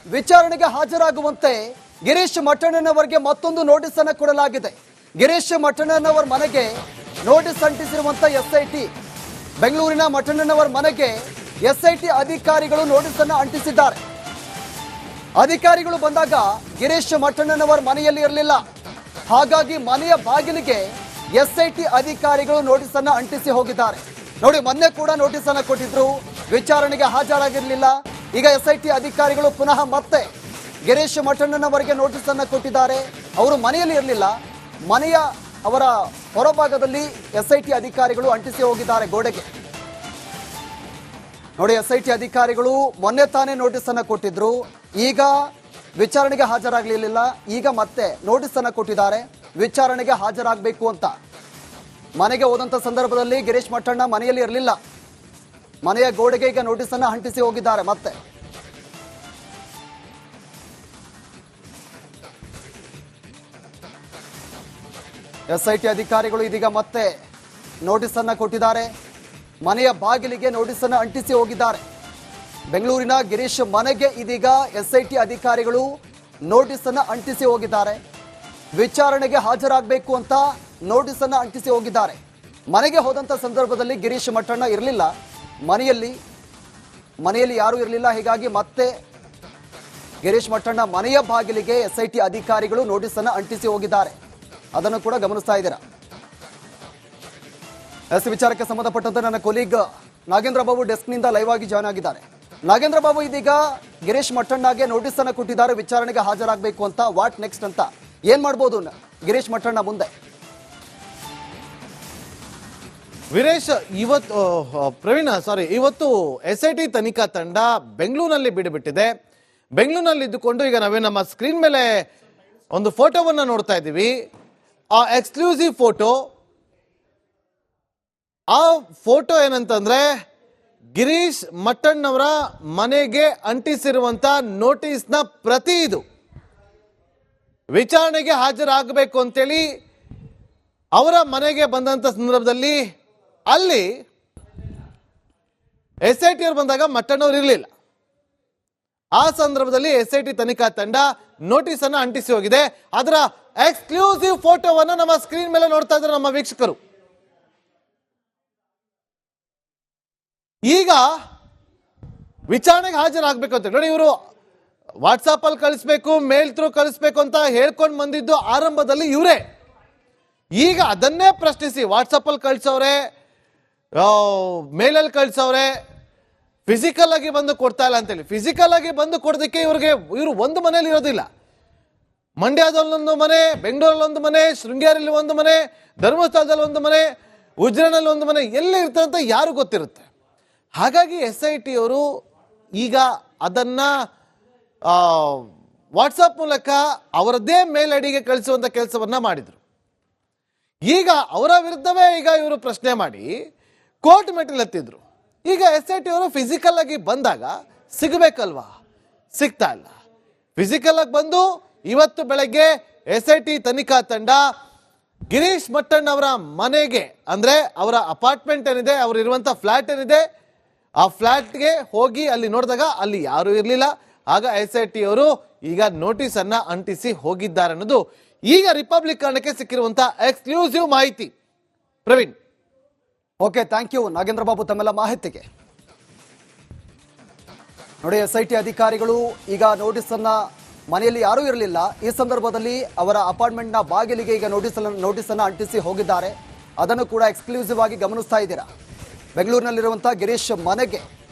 ವಿಚಾರಣೆಗೆ ಹಾಜರಾಗುವಂತೆ ಗಿರೀಶ್ ಮಠಣ್ಣನವರಿಗೆ ಮತ್ತೊಂದು ನೋಟಿಸ್ ಅನ್ನು ಕೊಡಲಾಗಿದೆ. ಗಿರೀಶ್ ಮಠಣ್ಣನವರ ಮನೆಗೆ ನೋಟಿಸ್ ಅಂಟಿಸಿರುವಂತ ಎಸ್ಐಟಿ, ಬೆಂಗಳೂರಿನ ಮಠಣ್ಣನವರ ಮನೆಗೆ ಎಸ್ಐಟಿ ಅಧಿಕಾರಿಗಳು ನೋಟಿಸ್ ಅನ್ನು ಅಂಟಿಸಿದ್ದಾರೆ. ಅಧಿಕಾರಿಗಳು ಬಂದಾಗ ಗಿರೀಶ್ ಮಠಣ್ಣನವರ ಮನೆಯಲ್ಲಿ ಇರಲಿಲ್ಲ. ಹಾಗಾಗಿ ಮನೆಯ ಬಾಗಿಲಿಗೆ ಎಸ್ಐಟಿ ಅಧಿಕಾರಿಗಳು ನೋಟಿಸ್ ಅನ್ನು ಅಂಟಿಸಿ ಹೋಗಿದ್ದಾರೆ. ನೋಡಿ, ಮೊನ್ನೆ ಕೂಡ ನೋಟಿಸ್ ಅನ್ನು ಕೊಟ್ಟಿದ್ರು, ವಿಚಾರಣೆಗೆ ಹಾಜರಾಗಿರಲಿಲ್ಲ. ಈಗ ಎಸ್ಐಟಿ ಅಧಿಕಾರಿಗಳು ಪುನಃ ಮತ್ತೆ ಗಿರೀಶ್ ಮಠಣ್ಣನವರಿಗೆ ನೋಟಿಸ್ ಅನ್ನು ಕೊಟ್ಟಿದ್ದಾರೆ. ಅವರು ಮನೆಯಲ್ಲಿ ಇರಲಿಲ್ಲ, ಮನೆಯ ಅವರ ಹೊರಭಾಗದಲ್ಲಿ ಎಸ್ಐಟಿ ಅಧಿಕಾರಿಗಳು ಅಂಟಿಸಿ ಹೋಗಿದ್ದಾರೆ ಗೋಡೆಗೆ. ನೋಡಿ, ಎಸ್ಐಟಿ ಅಧಿಕಾರಿಗಳು ಮೊನ್ನೆ ತಾನೇ ನೋಟಿಸ್ ಅನ್ನು ಕೊಟ್ಟಿದ್ರು, ಈಗ ವಿಚಾರಣೆಗೆ ಹಾಜರಾಗಲಿಲ್ಲ. ಈಗ ಮತ್ತೆ ನೋಟಿಸ್ ಅನ್ನು ಕೊಟ್ಟಿದ್ದಾರೆ, ವಿಚಾರಣೆಗೆ ಹಾಜರಾಗಬೇಕು ಅಂತ. ಮನೆಗೆ ಹೋದಂತ ಸಂದರ್ಭದಲ್ಲಿ ಗಿರೀಶ್ ಮಠಣ್ಣ ಮನೆಯಲ್ಲಿ ಇರಲಿಲ್ಲ, ಮನೆಯ ಗೋಡೆಗೆ ಈಗ ನೋಟಿಸ್ ಅನ್ನು ಅಂಟಿಸಿ ಹೋಗಿದ್ದಾರೆ. ಮತ್ತೆ ಎಸ್ಐಟಿ ಅಧಿಕಾರಿಗಳು ಇದೀಗ ಮತ್ತೆ ನೋಟಿಸ್ ಅನ್ನು ಕೊಟ್ಟಿದ್ದಾರೆ, ಮನೆಯ ಬಾಗಿಲಿಗೆ ನೋಟಿಸ್ ಅನ್ನು ಅಂಟಿಸಿ ಹೋಗಿದ್ದಾರೆ. ಬೆಂಗಳೂರಿನ ಗಿರೀಶ್ ಮನೆಗೆ ಇದೀಗ ಎಸ್ಐಟಿ ಅಧಿಕಾರಿಗಳು ನೋಟಿಸ್ ಅನ್ನು ಅಂಟಿಸಿ ಹೋಗಿದ್ದಾರೆ. ವಿಚಾರಣೆಗೆ ಹಾಜರಾಗಬೇಕು ಅಂತ ನೋಟಿಸ್ ಅನ್ನು ಅಂಟಿಸಿ ಹೋಗಿದ್ದಾರೆ. ಮನೆಗೆ ಹೋದಂತ ಸಂದರ್ಭದಲ್ಲಿ ಗಿರೀಶ್ ಮಠಣ್ಣ ಇರಲಿಲ್ಲ, ಮನೆಯಲ್ಲಿ ಯಾರೂ ಇರಲಿಲ್ಲ. ಹೀಗಾಗಿ ಮತ್ತೆ ಗಿರೀಶ್ ಮಠಣ್ಣ ಮನೆಯ ಬಾಗಿಲಿಗೆ ಎಸ್ಐಟಿ ಅಧಿಕಾರಿಗಳು ನೋಟಿಸ್ ಅನ್ನು ಅಂಟಿಸಿ ಹೋಗಿದ್ದಾರೆ. ಅದನ್ನು ಕೂಡ ಗಮನಿಸ್ತಾ ಇದ್ದೀರಾ. ವಿಚಾರಕ್ಕೆ ಸಂಬಂಧಪಟ್ಟಂತೆ ನನ್ನ ಕೊಲೀಗ್ ನಾಗೇಂದ್ರ ಬಾಬು ಡೆಸ್ಕ್ನಿಂದ ಲೈವ್ ಆಗಿ ಜಾಯ್ನ್ ಆಗಿದ್ದಾರೆ. ನಾಗೇಂದ್ರ ಬಾಬು, ಇದೀಗ ಗಿರೀಶ್ ಮಠಣ್ಣಗೆ ನೋಟಿಸ್ ಅನ್ನು ಕೊಟ್ಟಿದ್ದಾರೆ ವಿಚಾರಣೆಗೆ ಹಾಜರಾಗಬೇಕು ಅಂತ. ವಾಟ್ ನೆಕ್ಸ್ಟ್ ಅಂತ ಏನ್ ಮಾಡ್ಬೋದು ಗಿರೀಶ್ ಮಠಣ್ಣ ಮುಂದೆ? ವೀರೇಶ್, ಇವತ್ತು ಎಸ್ಐಟಿ ತನಿಖಾ ತಂಡ ಬೆಂಗಳೂರಿನಲ್ಲಿ ಬಿಡುಬಿಟ್ಟಿದೆ. ಬೆಂಗಳೂರಿನಲ್ಲಿ ಇದ್ದುಕೊಂಡು ಈಗ ನಾವೇ ನಮ್ಮ ಸ್ಕ್ರೀನ್ ಮೇಲೆ ಒಂದು ಫೋಟೋವನ್ನ ನೋಡ್ತಾ ಇದ್ದೀವಿ. ಆ ಎಕ್ಸ್ಕ್ಲೂಸಿವ್ ಫೋಟೋ, ಆ ಫೋಟೋ ಏನಂತಂದ್ರೆ ಗಿರೀಶ್ ಮಠಣ್ಣವರ ಮನೆಗೆ ಅಂಟಿಸಿರುವಂತ ನೋಟಿಸ್ನ ಪ್ರತಿ. ಇದು ವಿಚಾರಣೆಗೆ ಹಾಜರಾಗಬೇಕು ಅಂತೇಳಿ ಅವರ ಮನೆಗೆ ಬಂದಂತ ಸಂದರ್ಭದಲ್ಲಿ ಅಲ್ಲಿ ಎಸ್ಐಟಿ ಅವರು ಬಂದಾಗ ಮಠಣ್ಣವರು ಇರಲಿಲ್ಲ. ಆ ಸಂದರ್ಭದಲ್ಲಿ ಎಸ್ಐಟಿ ತನಿಖಾ ತಂಡ ನೋಟಿಸ್ ಅನ್ನು ಅಂಟಿಸಿ ಹೋಗಿದೆ. ಅದರ ಎಕ್ಸ್ಕ್ಲೂಸಿವ್ ಫೋಟೋವನ್ನು ನಮ್ಮ ಸ್ಕ್ರೀನ್ ಮೇಲೆ ನೋಡ್ತಾ ಇದ್ದಾರೆ ನಮ್ಮ ವೀಕ್ಷಕರು. ಈಗ ವಿಚಾರಣೆಗೆ ಹಾಜರಾಗಬೇಕು ಅಂತ ನೋಡಿ, ಇವರು ವಾಟ್ಸಾಪ್ ಅಲ್ಲಿ ಕಳಿಸ್ಬೇಕು, ಮೇಲ್ ಥ್ರೂ ಕಳಿಸ್ಬೇಕು ಅಂತ ಹೇಳ್ಕೊಂಡು ಬಂದಿದ್ದು ಆರಂಭದಲ್ಲಿ ಇವರೇ. ಈಗ ಅದನ್ನೇ ಪ್ರಶ್ನಿಸಿ ವಾಟ್ಸಪ್ ಅಲ್ಲಿ ಕಳ್ಸವ್ರೆ, ಮೇಲಲ್ಲಿ ಕಳ್ಸವ್ರೆ, ಫಿಸಿಕಲ್ ಆಗಿ ಬಂದು ಕೊಡ್ತಾ ಇಲ್ಲ ಅಂತೇಳಿ. ಫಿಸಿಕಲ್ ಆಗಿ ಬಂದು ಕೊಡೋದಕ್ಕೆ ಇವರು ಒಂದು ಮನೇಲಿ ಇರೋದಿಲ್ಲ. ಮಂಡ್ಯದಲ್ಲಿ ಒಂದು ಮನೆ, ಬೆಂಗಳೂರಲ್ಲಿ ಒಂದು ಮನೆ, ಶೃಂಗೇರಿಯಲ್ಲಿ ಒಂದು ಮನೆ, ಧರ್ಮಸ್ಥಳದಲ್ಲಿ ಒಂದು ಮನೆ, ಉಜ್ರನಲ್ಲಿ ಒಂದು ಮನೆ, ಎಲ್ಲಿ ಇರ್ತಾರೆ ಅಂತ ಯಾರು ಗೊತ್ತಿರುತ್ತೆ. ಹಾಗಾಗಿ ಎಸ್ಐಟಿ ಅವರು ಈಗ ಅದನ್ನ ವಾಟ್ಸಪ್ ಮೂಲಕ ಅವರದ್ದೇ ಮೇಲ್ ಐಡಿಗೆ ಕಳಿಸುವಂತ ಕೆಲಸವನ್ನ ಮಾಡಿದ್ರು. ಈಗ ಅವರ ವಿರುದ್ಧವೇ ಈಗ ಇವರು ಪ್ರಶ್ನೆ ಮಾಡಿ ಕೋರ್ಟ್ ಮೆಟ್ಟಿಲು ಹತ್ತಿದ್ರು. ಈಗ ಎಸ್ಐಟಿ ಅವರು ಫಿಸಿಕಲ್ ಆಗಿ ಬಂದಾಗ ಸಿಗಬೇಕಲ್ವಾ, ಸಿಗ್ತಾ ಇಲ್ಲ. ಫಿಸಿಕಲ್ ಆಗಿ ಬಂದು ಇವತ್ತು ಬೆಳಗ್ಗೆ ಎಸ್ಐಟಿ ತನಿಖಾ ತಂಡ ಗಿರೀಶ್ ಮಠಣ್ಣ ಅವರ ಮನೆಗೆ, ಅಂದ್ರೆ ಅವರ ಅಪಾರ್ಟ್ಮೆಂಟ್ ಏನಿದೆ, ಅವರು ಇರುವಂತ ಫ್ಲಾಟ್ ಏನಿದೆ, ಆ ಫ್ಲಾಟ್ಗೆ ಹೋಗಿ ಅಲ್ಲಿ ನೋಡಿದಾಗ ಅಲ್ಲಿ ಯಾರು ಇರಲಿಲ್ಲ. ಆಗ ಎಸ್ಐಟಿ ಅವರು ಈಗ ನೋಟಿಸ್ ಅನ್ನ ಅಂಟಿಸಿ ಹೋಗಿದ್ದಾರೆ ಅನ್ನೋದು ಈಗ ರಿಪಬ್ಲಿಕ್ ಕನ್ನಡಕ್ಕೆ ಸಿಕ್ಕಿರುವಂತಹ ಎಕ್ಸ್ಕ್ಲೂಸಿವ್ ಮಾಹಿತಿ. Praveen. Okay, thank you Nagendra Babu ತಮ್ಮೆಲ್ಲ ಮಾಹಿತಿಗೆ. ನೋಡಿ, ಎಸ್ಐಟಿ ಅಧಿಕಾರಿಗಳು ಈಗ ನೋಟಿಸ್ ಅನ್ನ, ಮನೆಯಲ್ಲಿ ಯಾರೂ ಇರಲಿಲ್ಲ, ಈ ಸಂದರ್ಭದಲ್ಲಿ ಅವರ ಅಪಾರ್ಟ್ಮೆಂಟ್ನ ಬಾಗಿಲಿಗೆ ಈಗ ನೋಟಿಸ್ ಅನ್ನ ಅಂಟಿಸಿ ಹೋಗಿದ್ದಾರೆ. ಅದನ್ನು ಕೂಡ ಎಕ್ಸ್ಕ್ಲೂಸಿವ್ ಆಗಿ ಗಮನಿಸ್ತಾ ಇದ್ದೀರಾ. ಬೆಂಗಳೂರಿನಲ್ಲಿರುವಂತಹ ಗಿರೀಶ್ ಮನೆಗೆ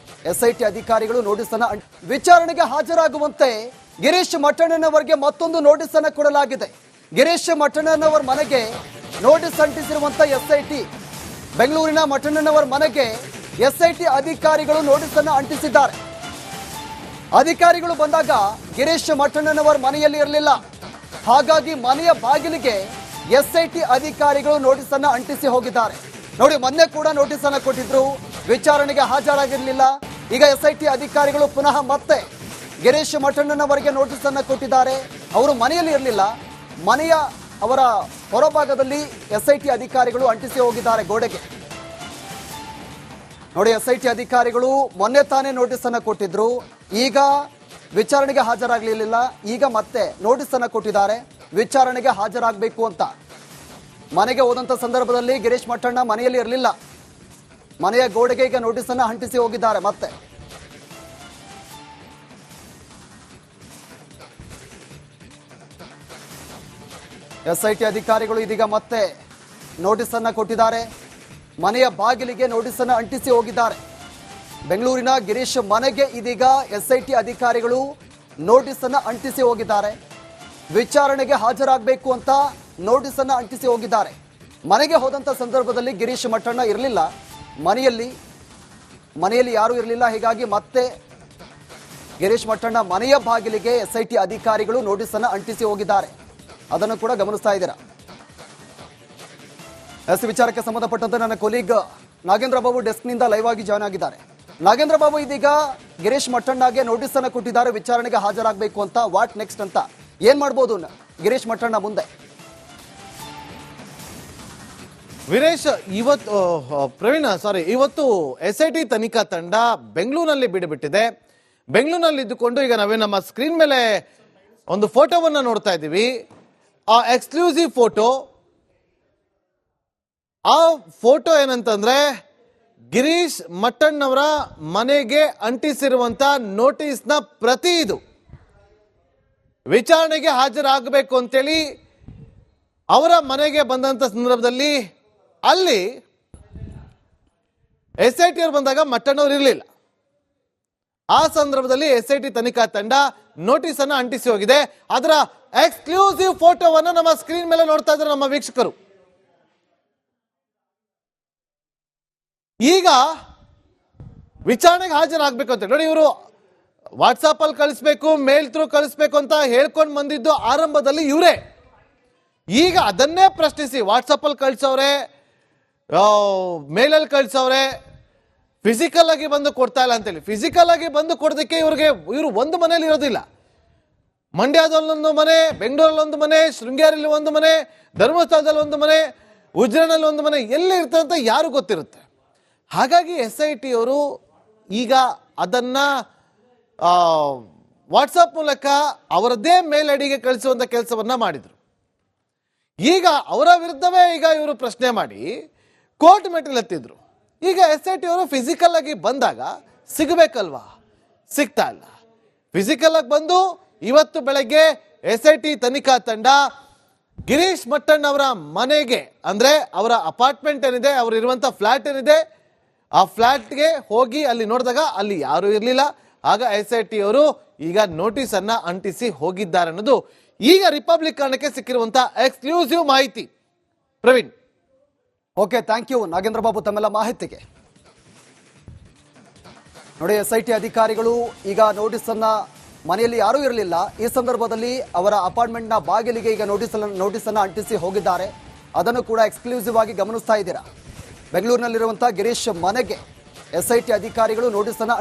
ಎಸ್ಐಟಿ ಅಧಿಕಾರಿಗಳು ನೋಟಿಸ್ ಅನ್ನ ವಿಚಾರಣೆಗೆ ಹಾಜರಾಗುವಂತೆ ಗಿರೀಶ್ ಮಠಣ್ಣನವರಿಗೆ ಮತ್ತೊಂದು ನೋಟಿಸ್ ಅನ್ನು ಕೊಡಲಾಗಿದೆ. ಗಿರೀಶ್ ಮಠಣ್ಣನವರ ಮನೆಗೆ ನೋಟಿಸ್ ಅಂಟಿಸಿರುವಂತ ಎಸ್ಐಟಿ, ಬೆಂಗಳೂರಿನ ಮಠಣ್ಣನವರ ಮನೆಗೆ ಎಸ್ಐಟಿ ಅಧಿಕಾರಿಗಳು ನೋಟಿಸ್ ಅನ್ನು ಅಂಟಿಸಿದ್ದಾರೆ. ಅಧಿಕಾರಿಗಳು ಬಂದಾಗ ಗಿರೀಶ್ ಮಠಣ್ಣನವರ ಮನೆಯಲ್ಲಿ ಇರಲಿಲ್ಲ. ಹಾಗಾಗಿ ಮನೆಯ ಬಾಗಿಲಿಗೆ ಎಸ್ಐಟಿ ಅಧಿಕಾರಿಗಳು ನೋಟಿಸ್ ಅನ್ನು ಅಂಟಿಸಿ ಹೋಗಿದ್ದಾರೆ. ನೋಡಿ, ಮೊನ್ನೆ ಕೂಡ ನೋಟಿಸ್ ಅನ್ನು ಕೊಟ್ಟಿದ್ರು, ವಿಚಾರಣೆಗೆ ಹಾಜರಾಗಿರಲಿಲ್ಲ. ಈಗ ಎಸ್ಐಟಿ ಅಧಿಕಾರಿಗಳು ಪುನಃ ಮತ್ತೆ ಗಿರೀಶ್ ಮಠಣ್ಣನವರಿಗೆ ನೋಟಿಸ್ ಅನ್ನು ಕೊಟ್ಟಿದ್ದಾರೆ. ಅವರು ಮನೆಯಲ್ಲಿ ಇರಲಿಲ್ಲ, ಮನೆಯ ಅವರ ಹೊರಭಾಗದಲ್ಲಿ ಎಸ್ಐಟಿ ಅಧಿಕಾರಿಗಳು ಅಂಟಿಸಿ ಹೋಗಿದ್ದಾರೆ ಗೋಡೆಗೆ. ನೋಡಿ, ಎಸ್ಐಟಿ ಅಧಿಕಾರಿಗಳು ಮೊನ್ನೆ ತಾನೇ ನೋಟಿಸ್ ಅನ್ನು ಕೊಟ್ಟಿದ್ರು, ಈಗ ವಿಚಾರಣೆಗೆ ಹಾಜರಾಗಲಿಲ್ಲ. ಈಗ ಮತ್ತೆ ನೋಟಿಸ್ ಅನ್ನ ಕೊಟ್ಟಿದ್ದಾರೆ, ವಿಚಾರಣೆಗೆ ಹಾಜರಾಗಬೇಕು ಅಂತ. ಮನೆಗೆ ಹೋದಂತ ಸಂದರ್ಭದಲ್ಲಿ ಗಿರೀಶ್ ಮಟ್ಟಣ್ಣ ಮನೆಯಲ್ಲಿ ಇರಲಿಲ್ಲ. ಮನೆಯ ಗೋಡೆಗೆ ಈಗ ನೋಟಿಸ್ ಅನ್ನ ಅಂಟಿಸಿ ಹೋಗಿದ್ದಾರೆ. ಮತ್ತೆ SIT ಅಧಿಕಾರಿಗಳು ಇದೀಗ ಮತ್ತೆ ನೋಟಿಸ್ ಅನ್ನ ಕೊಟ್ಟಿದ್ದಾರೆ. ಮನೆಯ ಬಾಗಿಲಿಗೆ ನೋಟಿಸ್ ಅನ್ನ ಅಂಟಿಸಿ ಹೋಗಿದ್ದಾರೆ. ಬೆಂಗಳೂರಿನ ಗಿರೀಶ್ ಮನೆಗೆ ಇದೀಗ SIT ಅಧಿಕಾರಿಗಳು ನೋಟಿಸ್ ಅನ್ನ ಅಂಟಿಸಿ ಹೋಗಿದ್ದಾರೆ. ವಿಚಾರಣೆಗೆ ಹಾಜರಾಗಬೇಕು ಅಂತ ನೋಟಿಸ್ ಅನ್ನ ಅಂಟಿಸಿ ಹೋಗಿದ್ದಾರೆ. ಮನೆಗೆ ಹೋದಂತ ಸಂದರ್ಭದಲ್ಲಿ ಗಿರೀಶ್ ಮಟ್ಟಣ್ಣ ಇರಲಿಲ್ಲ. ಮನೆಯಲ್ಲಿ ಯಾರೂ ಇರಲಿಲ್ಲ. ಹೀಗಾಗಿ ಮತ್ತೆ ಗಿರೀಶ್ ಮಟ್ಟಣ್ಣ ಮನೆಯ ಬಾಗಿಲಿಗೆ SIT ಅಧಿಕಾರಿಗಳು ನೋಟಿಸ್ ಅನ್ನ ಅಂಟಿಸಿ ಹೋಗಿದ್ದಾರೆ. ಅದನ್ನು ಕೂಡ ಗಮನಿಸ್ತಾ ಇದ್ದೀರಾ. ವಿಚಾರಕ್ಕೆ ಸಂಬಂಧಪಟ್ಟಂತೆ ನನ್ನ ಕೊಲೀಗ್ ನಾಗೇಂದ್ರ ಬಾಬು ಡೆಸ್ಕ್ನಿಂದ ಲೈವ್ ಆಗಿ ಜಾಯ್ನ್ ಆಗಿದ್ದಾರೆ. ನಾಗೇಂದ್ರ ಬಾಬು, ಇದೀಗ ಗಿರೀಶ್ ಮಟ್ಟಣ್ಣಗೆ ನೋಟಿಸ್ ಅನ್ನು ಕೊಟ್ಟಿದ್ದಾರೆ, ವಿಚಾರಣೆಗೆ ಹಾಜರಾಗಬೇಕು ಅಂತ. ವಾಟ್ ನೆಕ್ಸ್ಟ್ ಅಂತ ಏನ್ ಮಾಡ್ಬೋದು ಗಿರೀಶ್ ಮಟ್ಟಣ್ಣ ಮುಂದೆ? ವೀರೇಶ್, ಇವತ್ತು SIT ತನಿಖಾ ತಂಡ ಬೆಂಗಳೂರಿನಲ್ಲಿ ಬಿಡುಬಿಟ್ಟಿದೆ. ಬೆಂಗಳೂರಿನಲ್ಲಿ ಇದ್ದುಕೊಂಡು ಈಗ ನಾವೇ ನಮ್ಮ ಸ್ಕ್ರೀನ್ ಮೇಲೆ ಒಂದು ಫೋಟೋವನ್ನ ನೋಡ್ತಾ ಇದ್ದೀವಿ. ಆ ಎಕ್ಸ್ಕ್ಲೂಸಿವ್ ಫೋಟೋ, ಆ ಫೋಟೋ ಏನಂತಂದ್ರೆ ಗಿರೀಶ್ ಮಟ್ಟಣ್ಣವರ ಮನೆಗೆ ಅಂಟಿಸಿರುವಂತ ನೋಟಿಸ್ನ ಪ್ರತಿ. ಇದು ವಿಚಾರಣೆಗೆ ಹಾಜರಾಗಬೇಕು ಅಂತೇಳಿ ಅವರ ಮನೆಗೆ ಬಂದಂತ ಸಂದರ್ಭದಲ್ಲಿ ಅಲ್ಲಿ SIT ಅವರು ಬಂದಾಗ ಮಟ್ಟಣ್ಣವ್ರು ಇರಲಿಲ್ಲ. ಆ ಸಂದರ್ಭದಲ್ಲಿ SIT ತನಿಖಾ ತಂಡ ನೋಟಿಸ್ ಅನ್ನ ಅಂಟಿಸಿ ಹೋಗಿದೆ. ಅದರ ಎಕ್ಸ್ಕ್ಲೂಸಿವ್ ಫೋಟೋವನ್ನು ನಮ್ಮ ಸ್ಕ್ರೀನ್ ಮೇಲೆ ನೋಡ್ತಾ ಇದ್ದಾರೆ ನಮ್ಮ ವೀಕ್ಷಕರು. ಈಗ ವಿಚಾರಣೆಗೆ ಹಾಜರಾಗಬೇಕು ಅಂತ ನೋಡಿ, ಇವರು ವಾಟ್ಸಾಪ್ ಅಲ್ಲಿ ಕಳಿಸ್ಬೇಕು, ಮೇಲ್ ಥ್ರೂ ಕಳಿಸ್ಬೇಕು ಅಂತ ಹೇಳ್ಕೊಂಡು ಬಂದಿದ್ದು ಆರಂಭದಲ್ಲಿ ಇವರೇ. ಈಗ ಅದನ್ನೇ ಪ್ರಶ್ನಿಸಿ ವಾಟ್ಸಪ್ ಅಲ್ಲಿ ಕಳ್ಸವ್ರೆ, ಮೇಲಲ್ಲಿ ಕಳ್ಸವ್ರೆ, ಫಿಸಿಕಲ್ ಆಗಿ ಬಂದು ಕೊಡ್ತಾ ಇಲ್ಲ ಅಂತೇಳಿ. ಫಿಸಿಕಲ್ ಆಗಿ ಬಂದು ಕೊಡೋದಕ್ಕೆ ಇವರು ಒಂದು ಮನೇಲಿ ಇರೋದಿಲ್ಲ. ಮಂಡ್ಯದಲ್ಲಿ ಒಂದು ಮನೆ, ಬೆಂಗಳೂರಲ್ಲಿ ಒಂದು ಮನೆ, ಶೃಂಗೇರಿಯಲ್ಲಿ ಒಂದು ಮನೆ, ಧರ್ಮಸ್ಥಳದಲ್ಲಿ ಒಂದು ಮನೆ, ಉಜ್ಜನಲ್ಲಿ ಒಂದು ಮನೆ, ಎಲ್ಲಿ ಇರ್ತದೆ ಅಂತ ಯಾರು ಗೊತ್ತಿರುತ್ತೆ. ಹಾಗಾಗಿ SIT ಅವರು ಈಗ ಅದನ್ನ ವಾಟ್ಸಪ್ ಮೂಲಕ ಅವರದ್ದೇ ಮೇಲ್ ಐಡಿಗೆ ಕಳಿಸುವಂತ ಕೆಲಸವನ್ನ ಮಾಡಿದ್ರು. ಈಗ ಅವರ ವಿರುದ್ಧವೇ ಈಗ ಇವರು ಪ್ರಶ್ನೆ ಮಾಡಿ ಕೋರ್ಟ್ ಮೆಟ್ಟಿಲು ಹತ್ತಿದ್ರು. ಈಗ SIT ಅವರು ಫಿಸಿಕಲ್ ಆಗಿ ಬಂದಾಗ ಸಿಗಬೇಕಲ್ವಾ, ಸಿಗ್ತಾ ಇಲ್ಲ. ಫಿಸಿಕಲ್ ಆಗಿ ಬಂದು ಇವತ್ತು ಬೆಳಗ್ಗೆ SIT ತನಿಖಾ ತಂಡ ಗಿರೀಶ್ ಮಟ್ಟಣ್ಣ ಅವರ ಮನೆಗೆ, ಅಂದ್ರೆ ಅವರ ಅಪಾರ್ಟ್ಮೆಂಟ್ ಏನಿದೆ, ಅವರು ಇರುವಂತ ಫ್ಲಾಟ್ ಏನಿದೆ, ಆ ಫ್ಲಾಟ್ಗೆ ಹೋಗಿ ಅಲ್ಲಿ ನೋಡಿದಾಗ ಅಲ್ಲಿ ಯಾರೂ ಇರಲಿಲ್ಲ. ಆಗ SIT ಅವರು ಈಗ ನೋಟಿಸ್ ಅನ್ನ ಅಂಟಿಸಿ ಹೋಗಿದ್ದಾರೆ ಅನ್ನೋದು ಈಗ ರಿಪಬ್ಲಿಕ್ ಕನ್ನಡಕ್ಕೆ ಸಿಕ್ಕಿರುವಂತ ಎಕ್ಸ್ಕ್ಲೂಸಿವ್ ಮಾಹಿತಿ. Praveen. Okay, thank you Nagendra Babu ತಮ್ಮೆಲ್ಲ ಮಾಹಿತಿಗೆ. ನೋಡಿ, SIT ಅಧಿಕಾರಿಗಳು ಈಗ ನೋಟಿಸ್ ಅನ್ನ, ಮನೆಯಲ್ಲಿ ಯಾರೂ ಇರಲಿಲ್ಲ. ಈ ಸಂದರ್ಭದಲ್ಲಿ ಅವರ ಅಪಾರ್ಟ್ಮೆಂಟ್ನ ಬಾಗಿಲಿಗೆ ಈಗ ನೋಟಿಸ್ ಅನ್ನ ಅಂಟಿಸಿ ಹೋಗಿದ್ದಾರೆ. ಅದನ್ನು ಕೂಡ ಎಕ್ಸ್ಕ್ಲೂಸಿವ್ ಆಗಿ ಗಮನಿಸ್ತಾ ಇದ್ದೀರಾ. ಬೆಂಗಳೂರಿನಲ್ಲಿರುವಂತಹ ಗಿರೀಶ್ ಮನೆಗೆ SIT ಅಧಿಕಾರಿಗಳು ನೋಟಿಸ್ ಅನ್ನ